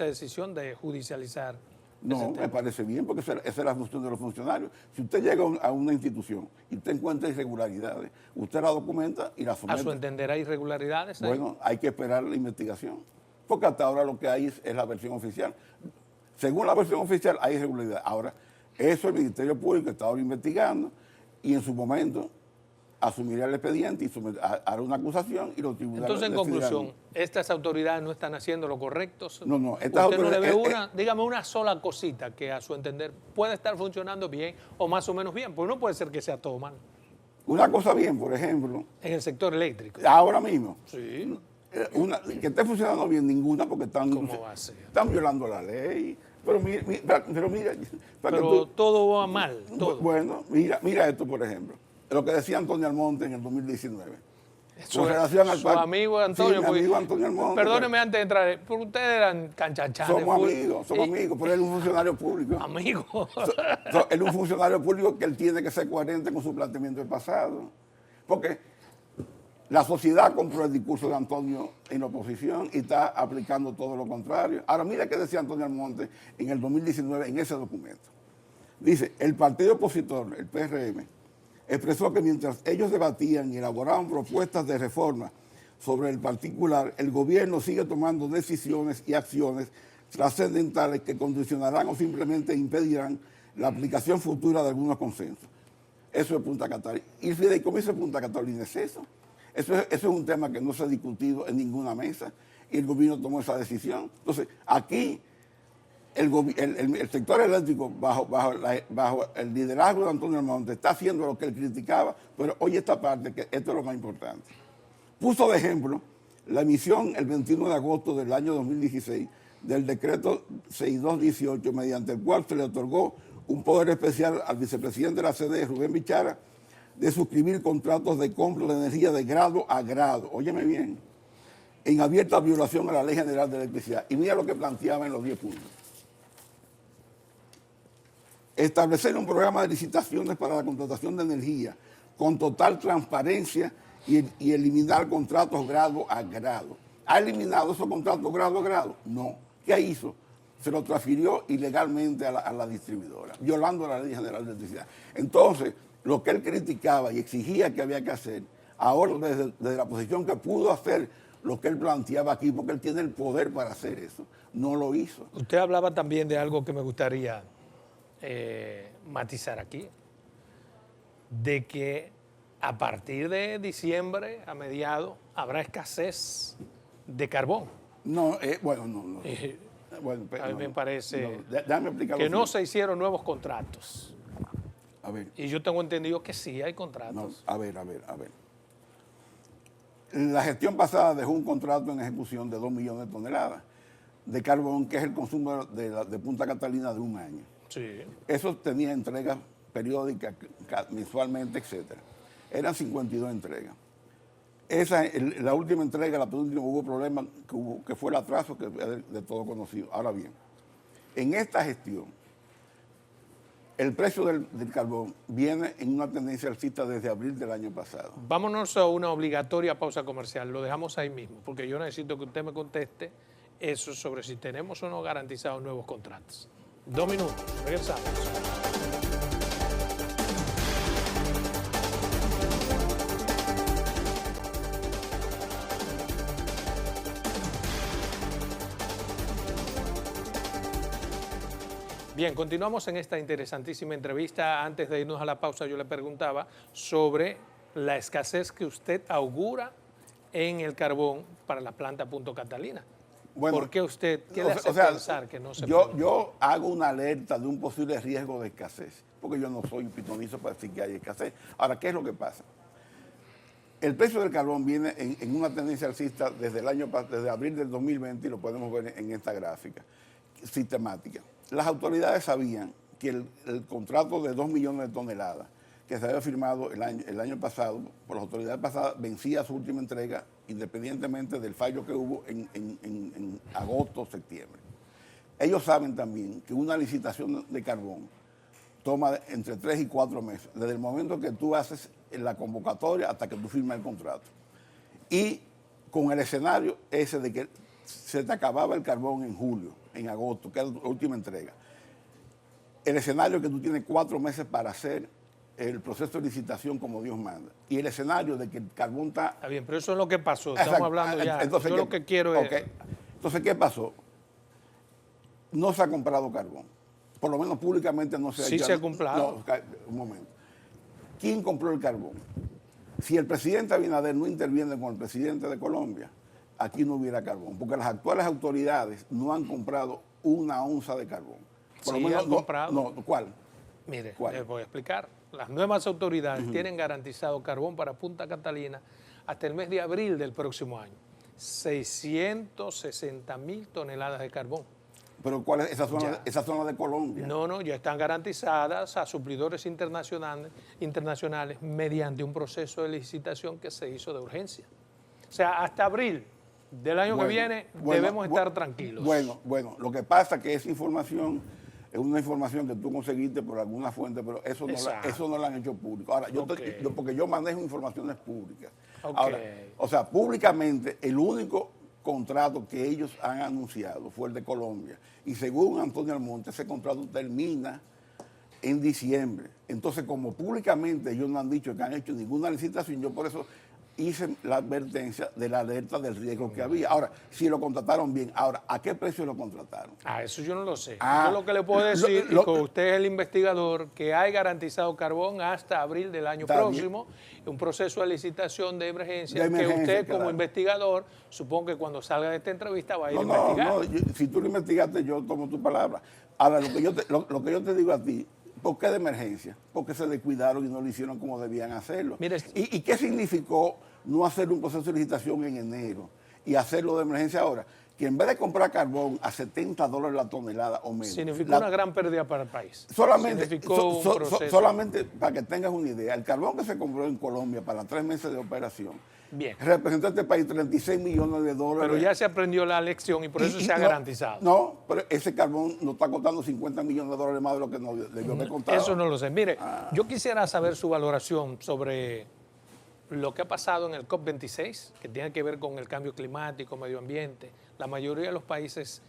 decisión de judicializar? No, me parece bien, porque esa es la función de los funcionarios. Si usted llega a una institución y usted encuentra irregularidades, usted la documenta y la somete. ¿A su entender hay irregularidades ahí? Bueno, hay que esperar la investigación, porque hasta ahora lo que hay es la versión oficial. Según la versión oficial hay irregularidades. Ahora, eso el Ministerio Público está ahora investigando y en su momento asumirá el expediente y hará una acusación y los tribunales. Entonces, en conclusión, ¿estas autoridades no están haciendo lo correcto? No. ¿Usted no le ve dígame una sola cosita que a su entender puede estar funcionando bien o más o menos bien? Porque no puede ser que sea todo mal. Una cosa bien, por ejemplo. En el sector eléctrico. Ahora mismo. Sí. Que esté funcionando bien ninguna porque están violando la ley. Pero mira. Pero todo va mal. Todo. Bueno, mira esto, por ejemplo. Lo que decía Antonio Almonte en el 2019. Con relación al su amigo Antonio. Sí, mi amigo Antonio Almonte. Perdóneme antes de entrar, porque ustedes eran canchachanes. Somos amigos, pero él es un funcionario público. Amigo. Él es un funcionario público que él tiene que ser coherente con su planteamiento del pasado. Porque la sociedad compró el discurso de Antonio en la oposición y está aplicando todo lo contrario. Ahora, mira qué decía Antonio Almonte en el 2019 en ese documento. Dice, el partido opositor, el PRM, expresó que mientras ellos debatían y elaboraban propuestas de reforma sobre el particular, el gobierno sigue tomando decisiones y acciones trascendentales que condicionarán o simplemente impedirán la aplicación futura de algunos consensos. Eso es Punta Catalina. Y el fideicomiso de Punta Catalina es eso. Eso es un tema que no se ha discutido en ninguna mesa y el gobierno tomó esa decisión. Entonces, aquí el sector eléctrico, bajo el liderazgo de Antonio Almonte, está haciendo lo que él criticaba, pero oye esta parte, que esto es lo más importante. Puso de ejemplo la emisión el 21 de agosto del año 2016 del decreto 6218, mediante el cual se le otorgó un poder especial al vicepresidente de la CDE, Rubén Bichara, de suscribir contratos de compra de energía de grado a grado, óyeme bien, en abierta violación a la Ley General de Electricidad. Y mira lo que planteaba en los 10 puntos. Establecer un programa de licitaciones para la contratación de energía con total transparencia y eliminar contratos grado a grado. ¿Ha eliminado esos contratos grado a grado? No. ¿Qué hizo? Se lo transfirió ilegalmente a la distribuidora, violando la Ley General de Electricidad. Entonces, lo que él criticaba y exigía que había que hacer, ahora desde la posición que pudo hacer lo que él planteaba aquí, porque él tiene el poder para hacer eso, no lo hizo. Usted hablaba también de algo que me gustaría matizar aquí, de que a partir de diciembre, a mediados, habrá escasez de carbón. No. Bueno, a mí me parece déjame explicarlo que no se hicieron nuevos contratos. A ver. Y yo tengo entendido que sí hay contratos. No, a ver. La gestión pasada dejó un contrato en ejecución de 2 millones de toneladas de carbón, que es el consumo de Punta Catalina de un año. Sí. Eso tenía entregas periódicas, mensualmente, etc. Eran 52 entregas. La última entrega, la penúltima, hubo problemas, que fue el atraso que es de todo conocido. Ahora bien, en esta gestión, el precio del carbón viene en una tendencia alcista desde abril del año pasado. Vámonos a una obligatoria pausa comercial. Lo dejamos ahí mismo, porque yo necesito que usted me conteste eso sobre si tenemos o no garantizados nuevos contratos. 2 minutos, regresamos. Bien, continuamos en esta interesantísima entrevista. Antes de irnos a la pausa, yo le preguntaba sobre la escasez que usted augura en el carbón para la planta Punta Catalina. Bueno, ¿por qué usted quiere pensar que no se puede? puede? Yo hago una alerta de un posible riesgo de escasez, porque yo no soy pitonizo para decir que hay escasez. Ahora, ¿qué es lo que pasa? El precio del carbón viene en una tendencia alcista desde abril del 2020, y lo podemos ver en esta gráfica sistemática. Las autoridades sabían que el contrato de 2 millones de toneladas que se había firmado el año pasado, por las autoridades pasadas, vencía su última entrega, independientemente del fallo que hubo en agosto o septiembre. Ellos saben también que una licitación de carbón toma entre 3 y 4 meses, desde el momento que tú haces la convocatoria hasta que tú firmas el contrato. Y con el escenario ese de que se te acababa el carbón en julio, en agosto, que es la última entrega. El escenario que tú tienes 4 meses para hacer el proceso de licitación como Dios manda. Y el escenario de que el carbón está... Está bien, pero eso es lo que pasó. Estamos hablando ya. Entonces, yo lo que quiero es... Entonces, ¿qué pasó? No se ha comprado carbón. Por lo menos públicamente no se ha hecho. Sí se ha comprado. No, un momento. ¿Quién compró el carbón? Si el presidente Abinader no interviene con el presidente de Colombia, aquí no hubiera carbón, porque las actuales autoridades no han comprado una onza de carbón. Por lo menos han comprado. No, ¿cuál? Mire, les voy a explicar. Las nuevas autoridades tienen garantizado carbón para Punta Catalina hasta el mes de abril del próximo año. 660,000 toneladas de carbón. ¿Pero cuál es esa zona de Colombia? No, ya están garantizadas a suplidores internacionales mediante un proceso de licitación que se hizo de urgencia. O sea, hasta abril del año que viene debemos estar tranquilos. Bueno, lo que pasa es que esa información es una información que tú conseguiste por alguna fuente, pero eso no la han hecho público. Ahora, porque yo manejo informaciones públicas. Ahora, o sea, públicamente el único contrato que ellos han anunciado fue el de Colombia. Y según Antonio Almonte, ese contrato termina en diciembre. Entonces, como públicamente ellos no han dicho que han hecho ninguna licitación, yo por eso hice la advertencia de la alerta del riesgo que había. Ahora, si lo contrataron bien, ahora, ¿a qué precio lo contrataron? Eso yo no lo sé. Yo lo que le puedo decir, y con usted es el investigador, que hay garantizado carbón hasta abril del año próximo, un proceso de licitación de emergencia que usted como investigador, supongo que cuando salga de esta entrevista va a ir a investigar. Si tú lo investigaste, yo tomo tu palabra. Ahora, lo que yo te digo a ti, ¿por qué de emergencia? Porque se descuidaron y no lo hicieron como debían hacerlo. Mire, ¿Y qué significó no hacer un proceso de licitación en enero y hacerlo de emergencia ahora? Que en vez de comprar carbón a $70 la tonelada o menos. Significó una gran pérdida para el país. Solamente para que tengas una idea, el carbón que se compró en Colombia para 3 meses de operación representó a este país $36 millones. Pero ya se aprendió la lección y por eso se ha garantizado. No, pero ese carbón nos está costando $50 millones más de lo que nos debió haber contado. Eso no lo sé. Mire, yo quisiera saber su valoración sobre lo que ha pasado en el COP26, que tiene que ver con el cambio climático, medio ambiente. La mayoría de los países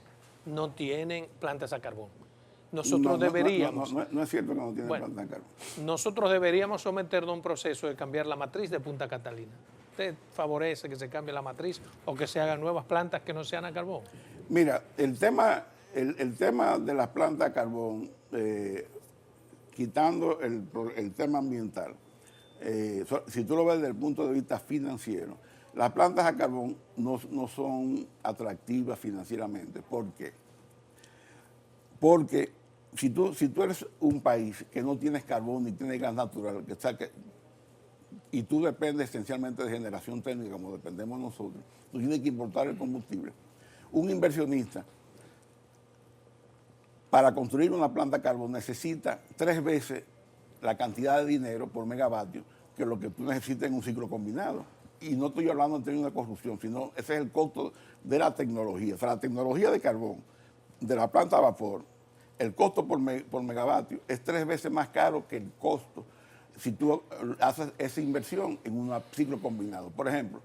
no tienen plantas a carbón. Nosotros deberíamos... No es cierto que no tienen plantas a carbón. Nosotros deberíamos someternos a un proceso de cambiar la matriz de Punta Catalina. ¿Usted favorece que se cambie la matriz o que se hagan nuevas plantas que no sean a carbón? Mira, el tema de las plantas a carbón, quitando el tema ambiental, si tú lo ves desde el punto de vista financiero, las plantas a carbón no son atractivas financieramente. ¿Por qué? Porque si tú eres un país que no tienes carbón ni tienes gas natural, y tú dependes esencialmente de generación térmica, como dependemos nosotros, tú tienes que importar el combustible. Un inversionista, para construir una planta a carbón, necesita 3 veces la cantidad de dinero por megavatio que lo que tú necesitas en un ciclo combinado. y no estoy hablando en términos de corrupción, sino ese es el costo de la tecnología. O sea, la tecnología de carbón de la planta a vapor, el costo por megavatio es 3 veces más caro que el costo si tú haces esa inversión en un ciclo combinado. Por ejemplo,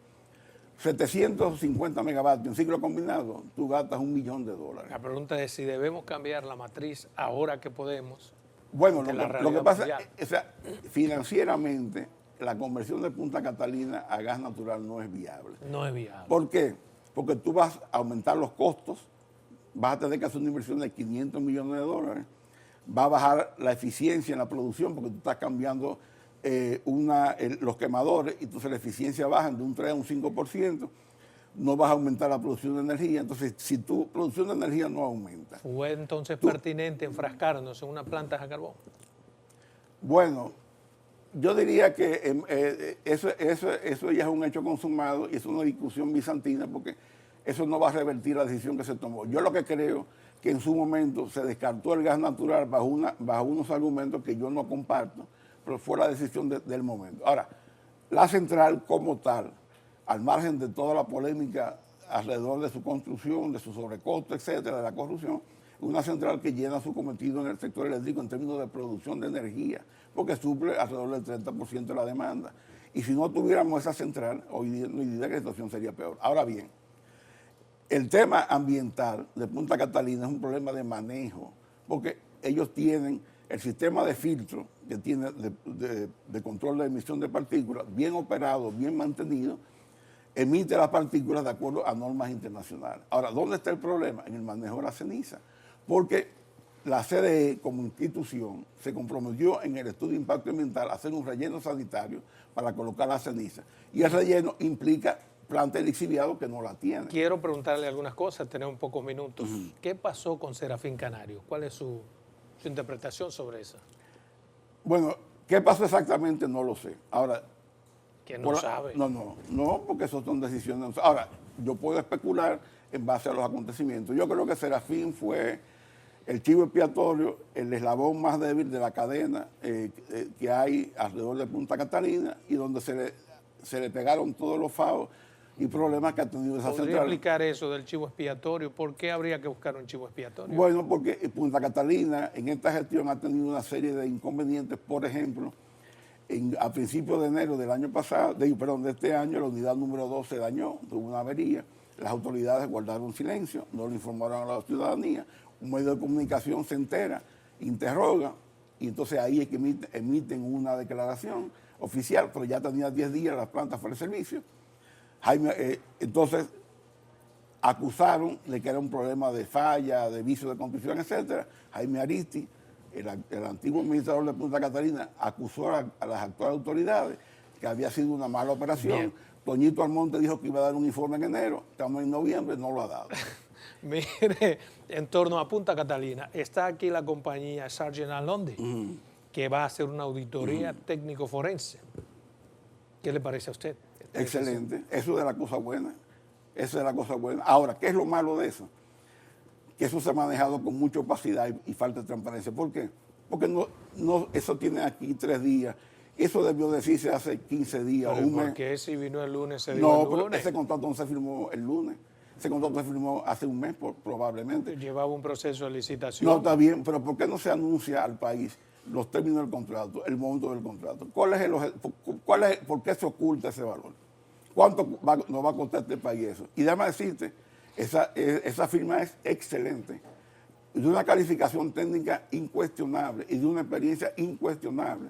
750 megavatios en ciclo combinado, tú gastas $1 millón. La pregunta es si debemos cambiar la matriz ahora que podemos. Bueno, lo que pasa es que financieramente la conversión de Punta Catalina a gas natural no es viable. No es viable. ¿Por qué? Porque tú vas a aumentar los costos, vas a tener que hacer una inversión de $500 millones, va a bajar la eficiencia en la producción porque tú estás cambiando los quemadores y entonces la eficiencia baja de un 3 a un 5%, no vas a aumentar la producción de energía. Entonces, si tu producción de energía no aumenta. ¿Fue entonces pertinente enfrascarnos en una planta a carbón? Bueno, yo diría que eso ya es un hecho consumado y es una discusión bizantina porque eso no va a revertir la decisión que se tomó. Yo lo que creo que en su momento se descartó el gas natural bajo unos argumentos que yo no comparto, pero fue la decisión del momento. Ahora, la central como tal, al margen de toda la polémica alrededor de su construcción, de su sobrecosto, etcétera, de la corrupción, una central que llena su cometido en el sector eléctrico en términos de producción de energía, porque suple alrededor del 30% de la demanda. Y si no tuviéramos esa central, hoy día la situación sería peor. Ahora bien, el tema ambiental de Punta Catalina es un problema de manejo, porque ellos tienen el sistema de filtro que tiene de control de emisión de partículas, bien operado, bien mantenido, emite las partículas de acuerdo a normas internacionales. Ahora, ¿dónde está el problema? En el manejo de la ceniza, porque la CDE como institución se comprometió en el estudio de impacto ambiental a hacer un relleno sanitario para colocar la ceniza, y el relleno implica planta de lixiviado que no la tiene. Quiero preguntarle algunas cosas, tenemos pocos minutos. ¿Qué pasó con Serafín Canario? ¿Cuál es su interpretación sobre eso? Bueno, ¿qué pasó exactamente? No lo sé. Ahora, ¿Quién no sabe? No, porque eso son decisiones. Ahora, yo puedo especular en base a los acontecimientos. Yo creo que Serafín fue el chivo expiatorio, el eslabón más débil de la cadena que hay alrededor de Punta Catalina y donde se le pegaron todos los faos y problemas que ha tenido esa central. ¿Podría explicar eso del chivo expiatorio? ¿Por qué habría que buscar un chivo expiatorio? Bueno, porque Punta Catalina en esta gestión ha tenido una serie de inconvenientes. Por ejemplo, a principios de enero del año pasado, de este año, la unidad número 2 se dañó, tuvo una avería. Las autoridades guardaron silencio, no le informaron a la ciudadanía. Un medio de comunicación se entera, interroga, y entonces ahí es que emiten una declaración oficial, pero ya tenía 10 días las plantas fuera de servicio. Entonces acusaron de que era un problema de falla, de vicio de construcción, etcétera. Jaime Aristi, el antiguo administrador de Punta Catalina, acusó a las actuales autoridades que había sido una mala operación. Bien. Toñito Almonte dijo que iba a dar un informe en enero, estamos en noviembre, no lo ha dado. Mire, en torno a Punta Catalina, está aquí la compañía Sargent & Lundy, que va a hacer una auditoría técnico-forense. ¿Qué le parece a usted? Excelente, eso es de la cosa buena, eso es la cosa buena. Ahora, ¿qué es lo malo de eso? Que eso se ha manejado con mucha opacidad y falta de transparencia. ¿Por qué? Porque eso tiene aquí 3 días, eso debió decirse hace 15 días o un mes. ¿Por qué si vino el lunes se dio el lunes? No, pero ese contrato no se firmó el lunes, ese contrato se firmó hace un mes probablemente. Llevaba un proceso de licitación. No, está bien, pero ¿por qué no se anuncia al país los términos del contrato, el monto del contrato? ¿Por qué se oculta ese valor? ¿Cuánto nos va a costar este país eso? Y déjame decirte, esa firma es excelente, de una calificación técnica incuestionable y de una experiencia incuestionable.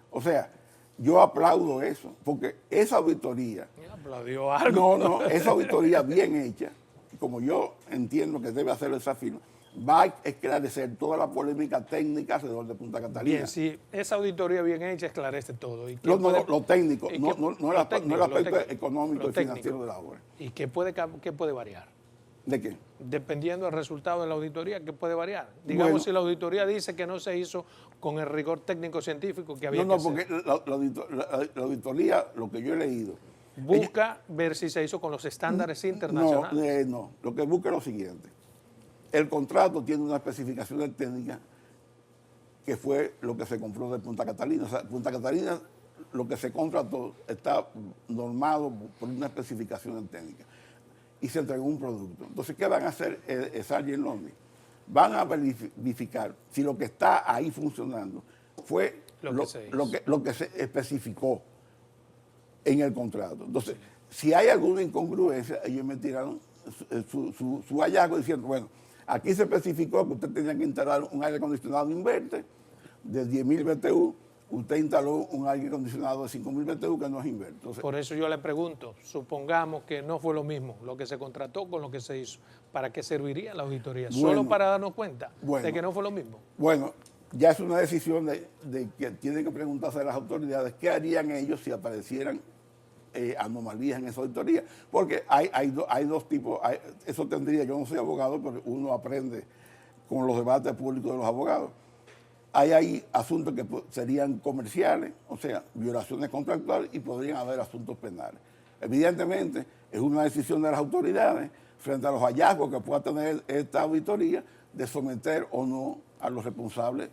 O sea, yo aplaudo eso, porque esa auditoría... ¿Me aplaudió algo? No, esa auditoría bien hecha, como yo entiendo que debe hacer esa firma, va a esclarecer toda la polémica técnica alrededor de Punta Catalina. Bien, si esa auditoría bien hecha esclarece todo. ¿Y lo técnico, no el aspecto económico y financiero de la obra. ¿Y qué puede variar? ¿De qué? Dependiendo del resultado de la auditoría, ¿qué puede variar? Digamos, si la auditoría dice que no se hizo con el rigor técnico-científico que había que hacer. Porque la auditoría, lo que yo he leído... Busca ver si se hizo con los estándares internacionales. No, lo que busca es lo siguiente. El contrato tiene una especificación técnica que fue lo que se compró de Punta Catalina. O sea, Punta Catalina lo que se contrató está normado por una especificación técnica y se entregó un producto. Entonces, ¿qué van a hacer Sargent Lundy? Van a verificar si lo que está ahí funcionando fue lo que se especificó en el contrato. Entonces, si hay alguna incongruencia, ellos me tiraron su hallazgo diciendo, bueno, aquí se especificó que usted tenía que instalar un aire acondicionado inverter de 10.000 BTU, usted instaló un aire acondicionado de 5.000 BTU que no es inverter. Entonces, por eso yo le pregunto, supongamos que no fue lo mismo lo que se contrató con lo que se hizo, ¿para qué serviría la auditoría? Bueno, ¿Solo para darnos cuenta de que no fue lo mismo? Bueno, ya es una decisión de que tienen que preguntarse a las autoridades qué harían ellos si aparecieran anomalías en esa auditoría. Porque hay dos tipos, eso tendría, yo no soy abogado, pero uno aprende con los debates públicos de los abogados. Hay asuntos que serían comerciales, o sea, violaciones contractuales, y podrían haber asuntos penales. Evidentemente, es una decisión de las autoridades frente a los hallazgos que pueda tener esta auditoría de someter o no a los responsables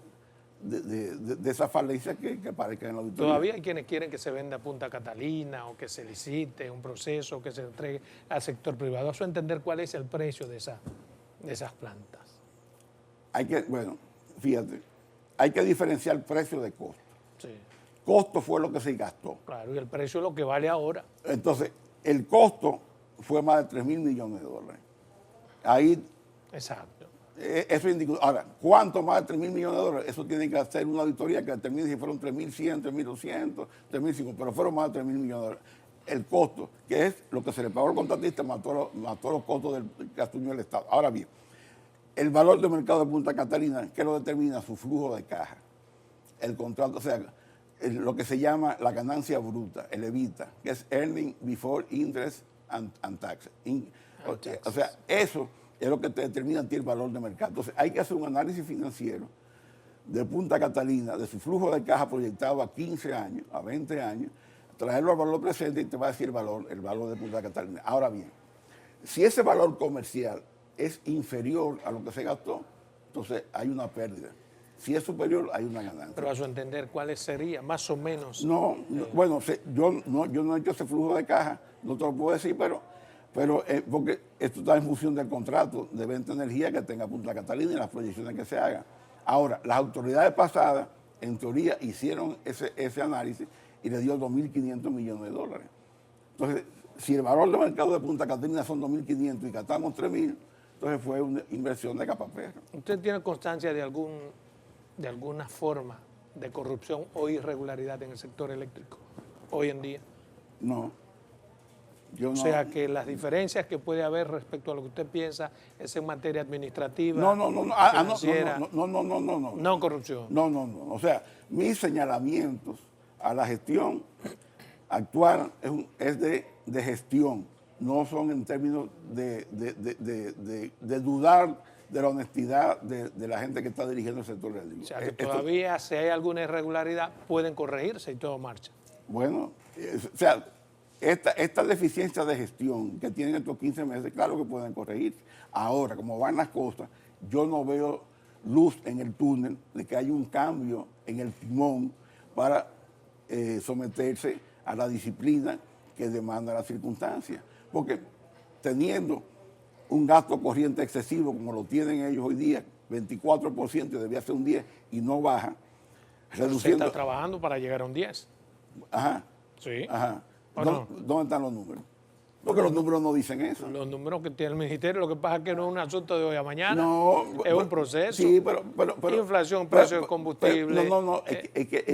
de esa falencia que aparezca en la auditoría. Todavía hay quienes quieren que se venda Punta Catalina o que se licite un proceso que se entregue al sector privado. Eso entender cuál es el precio de esas plantas. Bueno, fíjate, hay que diferenciar precio de costo. Sí. Costo fue lo que se gastó. Claro, y el precio es lo que vale ahora. Entonces, el costo fue más de $3.000 millones. Ahí. Exacto. Eso indica. Ahora, ¿cuánto más de $3.000 millones? Eso tiene que hacer una auditoría que determine si fueron 3.100, 3.200, 3.500, pero fueron más de $3.000 millones. El costo, que es lo que se le pagó al contratista, mató los costos que asumió el Estado. Ahora bien, el valor de mercado de Punta Catalina, ¿qué lo determina? Su flujo de caja. El contrato, o sea, lo que se llama la ganancia bruta, el EBITDA, que es Earning Before Interest and Taxes. O sea, eso es lo que te determina a ti el valor de mercado. Entonces, hay que hacer un análisis financiero de Punta Catalina, de su flujo de caja proyectado a 15 años, a 20 años, traerlo al valor presente y te va a decir el valor de Punta Catalina. Ahora bien, si ese valor comercial es inferior a lo que se gastó, entonces hay una pérdida. Si es superior, hay una ganancia. Pero a su entender, ¿cuáles serían más o menos? Bueno, yo no he hecho ese flujo de caja, no te lo puedo decir, pero porque esto está en función del contrato de venta de energía que tenga Punta Catalina y las proyecciones que se hagan. Ahora, las autoridades pasadas, en teoría, hicieron ese análisis y le dio $2.500 millones. Entonces, si el valor de mercado de Punta Catalina son 2.500 y gastamos 3.000, entonces fue una inversión de capaperro. ¿Usted tiene constancia de alguna forma de corrupción o irregularidad en el sector eléctrico hoy en día? No. O sea, que las diferencias que puede haber respecto a lo que usted piensa es en materia administrativa, financiera. No corrupción. No. O sea, mis señalamientos a la gestión actual es de gestión, no son en términos de dudar de la honestidad de la gente que está dirigiendo el sector eléctrico. O sea, que todavía si hay alguna irregularidad pueden corregirse y todo marcha. Bueno, o sea, esta deficiencia de gestión que tienen estos 15 meses, claro que pueden corregirse. Ahora, como van las cosas, yo no veo luz en el túnel de que haya un cambio en el timón para someterse a la disciplina que demanda la circunstancia. Porque teniendo un gasto corriente excesivo como lo tienen ellos hoy día, 24%, debía ser un 10% y no baja, reduciendo. Se está trabajando para llegar a un 10%. Ajá. Sí. Ajá. ¿Dónde están los números? Porque los números no dicen eso. Los números que tiene el ministerio, lo que pasa es que no es un asunto de hoy a mañana, no, es un proceso. Sí, pero inflación, precio de combustible,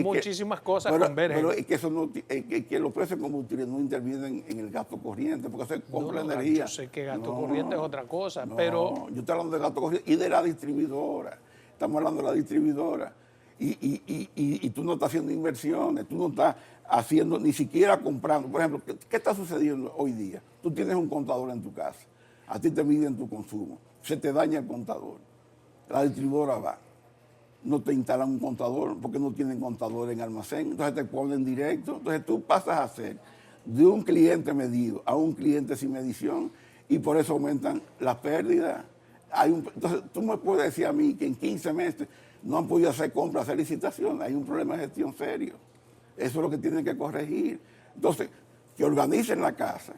muchísimas cosas convergen. Pero es que, que los precios de combustible no intervienen en el gasto corriente, porque se compra energía. Yo sé que gasto corriente es otra cosa, pero yo estoy hablando de gasto corriente y de la distribuidora. Estamos hablando de la distribuidora. Y tú no estás haciendo inversiones, tú no estás haciendo, ni siquiera comprando. Por ejemplo, ¿qué está sucediendo hoy día? Tú tienes un contador en tu casa, a ti te miden tu consumo, se te daña el contador, la distribuidora va, no te instalan un contador porque no tienen contador en almacén, entonces te ponen directo, entonces tú pasas a ser de un cliente medido a un cliente sin medición y por eso aumentan las pérdidas. Entonces tú me puedes decir a mí que en 15 meses no han podido hacer compras, hacer licitaciones, hay un problema de gestión serio. Eso es lo que tienen que corregir. Entonces, que organicen la casa,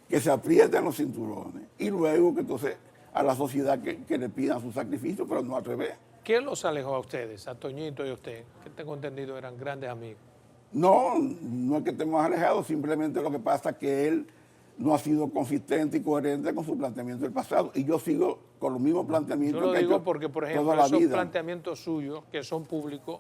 que se aprieten los cinturones y luego que entonces a la sociedad que le pidan su sacrificio, pero no al revés. ¿Qué los alejó a ustedes, a Toñito y a usted? Que tengo entendido eran grandes amigos. No, no es que estemos alejados, simplemente lo que pasa es que él no ha sido consistente y coherente con su planteamiento del pasado. Y yo sigo con los mismos planteamientos Yo lo que he digo hecho porque, por toda ejemplo, la esos vida. planteamientos suyos, que son públicos,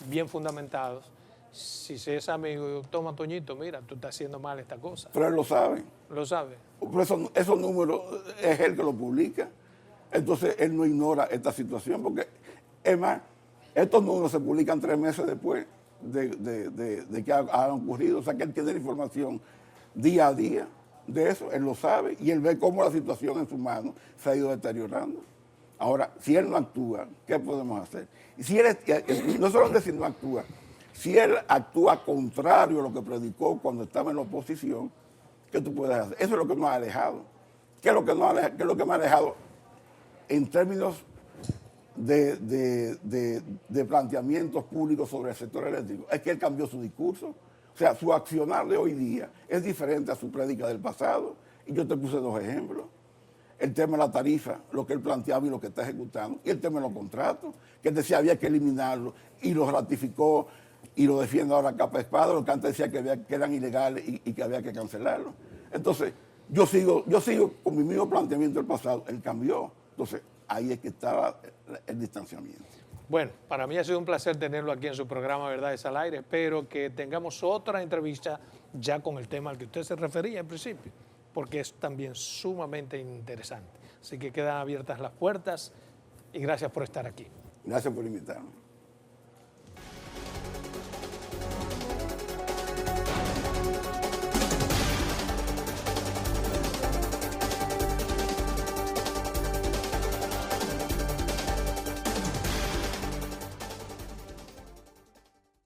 bien fundamentados, si se es amigo, toma Toñito, mira, tú estás haciendo mal esta cosa. Pero él lo sabe. ¿Lo sabe? Por eso, esos números es él que lo publica. Entonces él no ignora esta situación porque, es más, estos números se publican 3 meses después de que han ocurrido. O sea que él tiene la información día a día de eso, él lo sabe y él ve cómo la situación en su mano se ha ido deteriorando. Ahora, si él no actúa, ¿qué podemos hacer? Y si él, no solamente si no actúa, si él actúa contrario a lo que predicó cuando estaba en la oposición, ¿qué tú puedes hacer? Eso es lo que nos ha alejado. ¿Qué es lo que me ha alejado en términos de planteamientos públicos sobre el sector eléctrico? Es que él cambió su discurso. O sea, su accionar de hoy día es diferente a su prédica del pasado. Y yo te puse 2 ejemplos. El tema de la tarifa, lo que él planteaba y lo que está ejecutando. Y el tema de los contratos, que él decía había que eliminarlo y lo ratificó y lo defiende ahora a capa espada, lo que antes decía que eran ilegales y que había que cancelarlo. Entonces, yo sigo con mi mismo planteamiento del pasado. Él cambió. Entonces, ahí es que estaba el distanciamiento. Bueno, para mí ha sido un placer tenerlo aquí en su programa Verdades al Aire. Espero que tengamos otra entrevista ya con el tema al que usted se refería en principio, porque es también sumamente interesante. Así que quedan abiertas las puertas y gracias por estar aquí. Gracias por invitarme.